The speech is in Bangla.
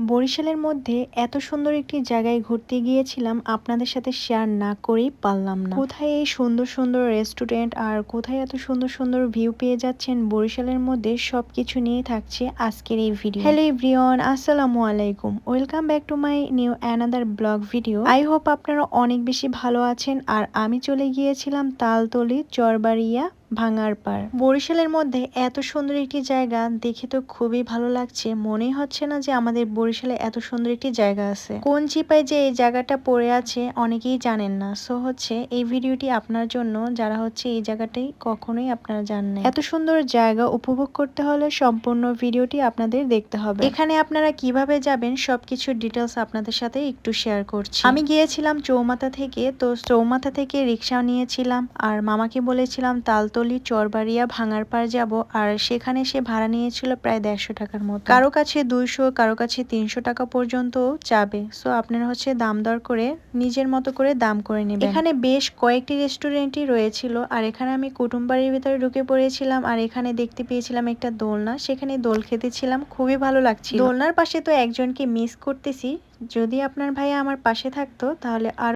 বরিশালের মধ্যে এত সুন্দর একটি জায়গায় ঘুরতে গিয়েছিলাম, আপনাদের সাথে শেয়ার না করেই পারলাম না। কোথায় এই সুন্দর সুন্দর রেস্টুরেন্ট আর কোথায় এত সুন্দর সুন্দর ভিউ পেয়ে যাচ্ছেন বরিশালের মধ্যে, সবকিছু নিয়ে থাকছে আজকের এই ভিডিও। হ্যালো এভরিওয়ান, আসসালামু আলাইকুম, welcome back to my new another blog video. I hope আপনারা অনেক বেশি ভালো আছেন। আর আমি চলে গিয়েছিলাম তালতলি চরবাড়িয়া ভাঙারপাড়। বরিশালের মধ্যে এত সুন্দর একটি জায়গা দেখে তো খুবই ভালো লাগছে, মনেই হচ্ছে না যে আমাদের বরিশালে এত সুন্দর একটি জায়গা আছে। কোন চিপায় যে এই জায়গাটা পড়ে আছে অনেকেই জানেন না। সো হচ্ছে এই ভিডিওটি আপনার জন্য, যারা হচ্ছে এই জায়গাটাই কখনোই আপনারা জানেন না। এত সুন্দর জায়গা উপভোগ করতে হলে সম্পূর্ণ ভিডিওটি আপনাদের দেখতে হবে। এখানে আপনারা কিভাবে যাবেন সবকিছু ডিটেলস আপনাদের সাথে একটু শেয়ার করছি। আমি গিয়েছিলাম চৌমাথা থেকে, তো চৌমাথা থেকে রিক্সা নিয়েছিলাম আর মামাকে বলেছিলাম তালতলি চরবাড়িয়া ভাঙারপাড় যাব, আর সেখানে সে ভাড়া নিয়েছিল প্রায় 150 টাকার মতো। কারো কাছে 200, কারো কাছে 300 টাকা পর্যন্ত যাবে। সো আপনারা হচ্ছে দাম দর করে নিজের মতো করে দাম করে নেবেন। এখানে বেশ কয়েকটি রেস্টুরেন্টই রয়েছিল, আর এখানে আমি কুটুমবাড়ির ভিতরে ঢুকে পড়েছিলাম। আর এখানে দেখতে পেয়েছিলাম একটা দোলনা, সেখানে দোল খেতেছিলাম, খুবই ভালো লাগছিল। দোলনার পাশে তো একজনকে মিস করতেছি, যদি আপনার ভাইয়া আমার পাশে থাকতো তাহলে আর